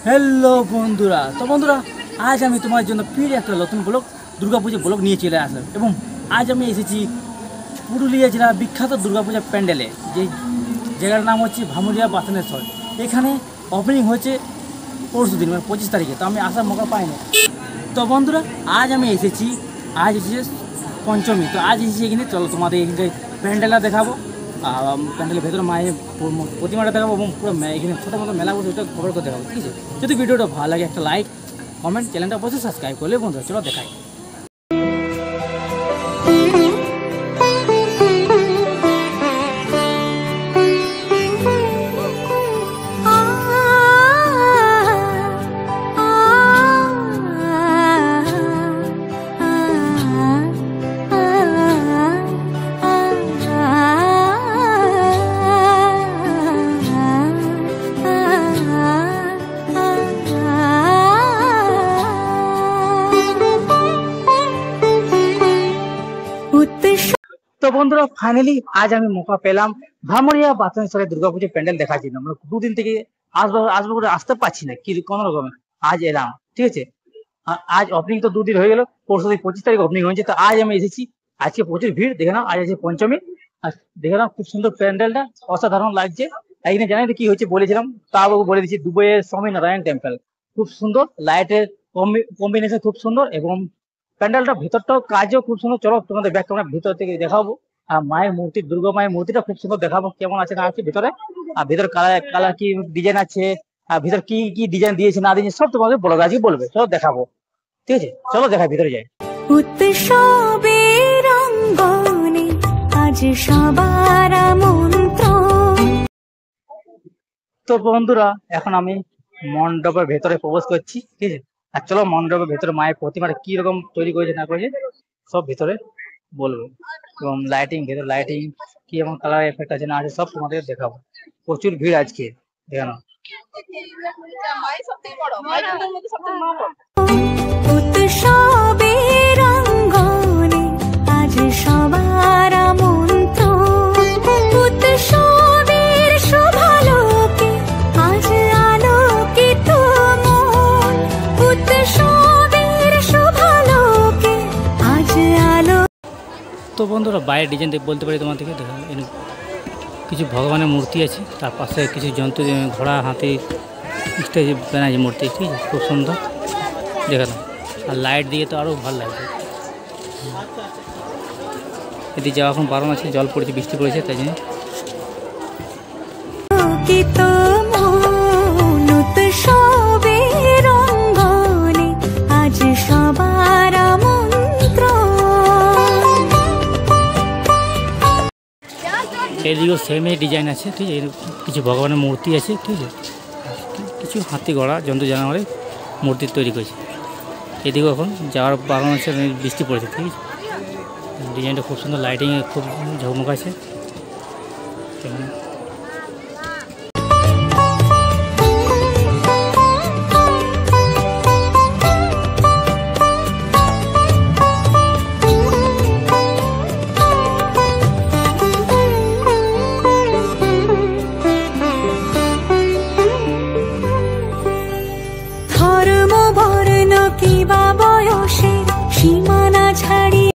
Hello বন্ধুরা, আজ আমি তোমার জন্য ফির একটা নতুন ব্লগ দুর্গাপূজা ব্লগ নিয়ে চলে আসলাম। এবং আজ আমি এসেছি পুরুলিয়া জেলার বিখ্যাত দুর্গাপূজা প্যান্ডেলে, যে জায়গার নাম হচ্ছে ভামুরিয়া বাসনেশ্বর। এখানে ওপেনিং হচ্ছে পরশু দিন, মানে 25 তারিখে। তো আমি আসার মৌকা পাইনি। তো বন্ধুরা, আজ এসেছি পঞ্চমী। তো আজ এসেছি এখানে, চলো তোমাদের এখানে প্যান্ডেলটা দেখাবো, প্যান্ডেলের ভেতরে মায়ের প্রতিমাটা দেখাবো এবং পুরো এখানে ছোটো মতো মেলা বসে ওটা খবর করে দেখাবো, ঠিক আছে? যদি ভিডিওটা ভালো লাগে একটা লাইক কমেন্ট, চ্যানেলটা অবশ্যই সাবস্ক্রাইব করলে বন্ধুরা। চলো দেখাই। তো বন্ধুরা, ফাইনালি আজ আমি মৌকা পেলাম ভামুরিয়া বাসনেশ্বরের দুর্গাপুজোর প্যান্ডেল দেখার জন্য। মানে দুদিন থেকে আসবো করে আসতে পারছি না, কি কোনো রকমে আজ এলাম, ঠিক আছে? আজ ওপেনিং তো দুদিন হয়ে গেল, পরশু 25 তারিখ ওপেনিং হয়েছে। তো আজ আমি এসেছি, আজকে প্রচুর ভিড়, দেখে নাও। আজ আছে পঞ্চমী, আর দেখে নাও খুব সুন্দর প্যান্ডেলটা, অসাধারণ লাগছে। এখানে জানাই তো কি হচ্ছে বলেছিলাম, তাও বলে দিচ্ছি। দুবাইয়ের স্বামীনারায়ণ টেম্পল খুব সুন্দর, লাইটের কম্বিনেশন খুব সুন্দর, এবং প্যান্ডেলটা ভিতরটাও কাজও খুব সুন্দর। চলো তোমাদের ব্যাক ক্যামেরা ভিতর থেকে দেখাবো। আর মায়ের মূর্তি, দুর্গা মায়ের মূর্তিটা খুব সুন্দর দেখাবো, কেমন আছে না আছে ভিতরে। আর ভিতরে কালার কি ডিজাইন আছে, আর ভিতর কি কি ডিজাইন দিয়েছে না দিয়েছে, সব তোমাদের বড় গাছই বলবে। চলো দেখাবো, ঠিক আছে? চলো দেখাই, ভিতরে যাই। উৎসবের অঙ্গনে আজ সবার আমন্ত্রণ। তো বন্ধুরা, এখন আমি মণ্ডপের ভেতরে প্রবেশ করছি, ঠিক আছে? আর চলো মণ্ডপের ভেতরে মায়ের প্রতিমাটা কি রকম তৈরি করেছে না করেছে সব ভিতরে বলবো। এবং ভেতরে লাইটিং কি এবং কালার এফেক্ট আছে না আছে সব তোমাদের দেখাবো। প্রচুর ভিড় আজকে, দেখানো। উৎসবের অঙ্গনে আজ সবার আমন্ত্রণ। উৎসবের শোভালোকে আজ আলোকিত মন। উৎসবের শোভালোকে আজ আলো। তো বন্ধুরা, বাইরের ডিজাইন বলতে পারি তোমাদেরকে, দেখা কিছু ভগবানের মূর্তি আছে, তার পাশে কিছু জন্তু, ঘোড়া, হাতি ইত্যাদি বানাইছে মূর্তি, ঠিক আছে? খুব সুন্দর দেখানো। আর লাইট দিয়ে তো আরও ভালো লাগবে। এদিকে যাওয়া এখন বারণ আছে, জল পড়েছে, বৃষ্টি পড়েছে, তাই জন্য। এদিকেও সেমই ডিজাইন আছে, ঠিক আছে? কিছু ভগবানের মূর্তি আছে, ঠিক আছে? কিছু হাতি, ঘোড়া, জন্তু জানোয়ারের মূর্তি তৈরি করেছে। এদিকেও এখন যাওয়ার বারণ আছে, বৃষ্টি পড়েছে, ঠিক আছে? ডিজাইনটা খুব সুন্দর, লাইটিংয়ে খুব ঝকমক আছে। সীমানা ছাড়িয়ে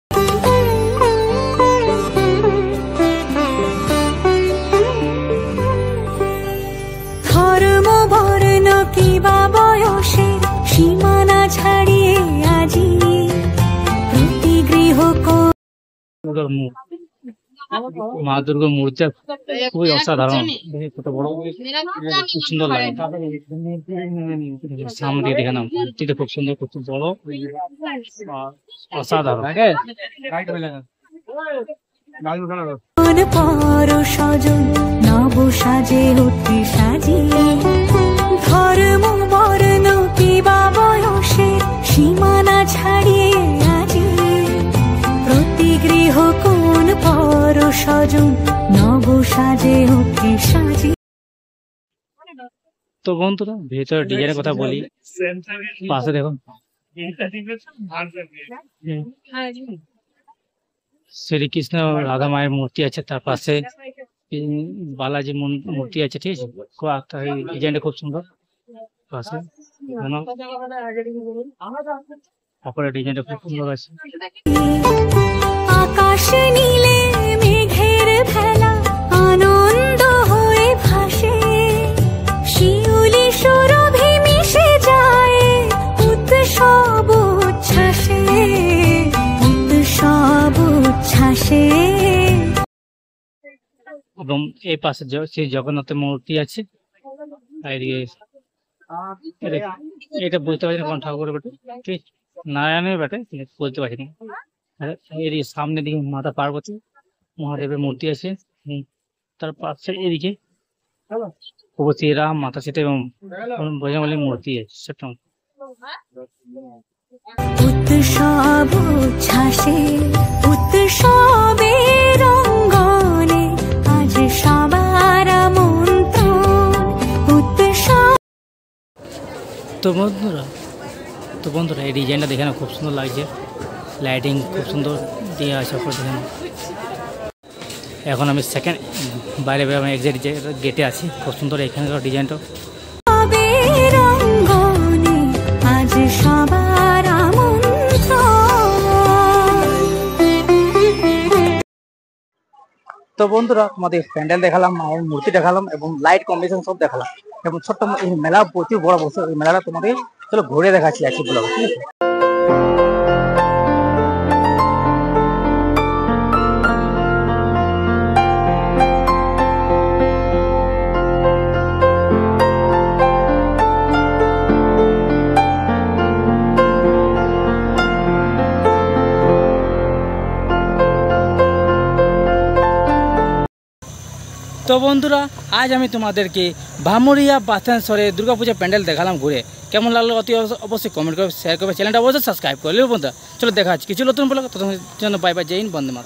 ধর্ম বর্ণ কিবা বয়সের সীমানা ছাড়িয়ে আজি প্রতি গৃহ মা দুর্গার মূর্তি খুবই অসাধারণ, কত বড়, খুব সুন্দর লাগে। সামনে দিয়ে দেখে নাও, মূর্তিটা খুব সুন্দর, খুব বড়, অসাধারণ। পর সজন নব সাজে উঠে সাজিয়ে ধর্ম বর্ণ কিবা বয়সের সীমানা ছাড়িয়ে আজি প্রতি গৃহ কোন পর সজন নব সাজে উঠে সাজিয়ে। তো বন্ধুরা, ভেতরে ডিজাইনের কথা বলি, পাশে দেখুন শ্রীকৃষ্ণ রাধা মায়ের মূর্তি আছে, তার পাশে বালাজি মূর্তি আছে, ঠিক আছে। ডিজাইনটা খুব সুন্দর। পাশে তারপরে ডিজাইনটা খুব সুন্দর আছে। আকাশে নীলে মেঘের ভেলা আনন্দ হয়ে ভাসে, শিউলি সুরভি মিশে যায় উৎসব উচ্ছ্বাসে, উৎসব উচ্ছ্বাসে। এবং এই পাশে সেই জগন্নাথের মূর্তি আছে। এটা বুঝতে পারছি না কোন ঠাকুরের বটে, ঠিক নারায়ণের বটে, বলতে পারছি না। এর সামনের দিকে মাতা পার্বতী মহাদেবের মূর্তি আছে। তার পাশে এদিকে প্রভু শ্রীরাম, মাতা সীতা এবং বজরংবলীর মূর্তি আছে ছোট্ট। উৎসব উচ্ছ্বাসে উৎসবের রঙ্গনে আজ সবার আমন্ত্রণ উৎসব। তো বন্ধুরা এই ডিজাইনটা দেখে না খুব সুন্দর লাগছে, লাইটিং খুব সুন্দর দিয়ে আছে। দেখেন এখন আমি সেকেন্ড বাইরে আমি এক্সাইট গেটে আছি, খুব সুন্দর এখানকার ডিজাইনটা। রঙ্গনে আজ সবার আমন্ত্রণ। তো বন্ধুরা তোমাদের প্যান্ডেল দেখালাম, মায়ের মূর্তি দেখালাম এবং লাইট কম্বিনেশন সব দেখালাম এবং ছোট্ট এই মেলা প্রচুর বড় বছর, এই মেলাটা তোমাদের চলো ঘুরে দেখাচ্ছি আছে ব্লগ, ঠিক আছে। তো বন্ধুরা আজ আমি তোমাদেরকে ভামুরিয়া বাথানসরে দুর্গাপূজা প্যান্ডেল দেখালাম ঘুরে। কেমন লাগলো অতি অবশ্যই কমেন্ট করে শেয়ার করবে, চ্যানেলটা অবশ্যই সাবস্ক্রাইব করে নেবে বন্ধুরা। চলো দেখা যাচ্ছে কিছু নতুন বলো, তখন জন্য বাই বাই, জয় হিন্দ, বন্দে মাতরম।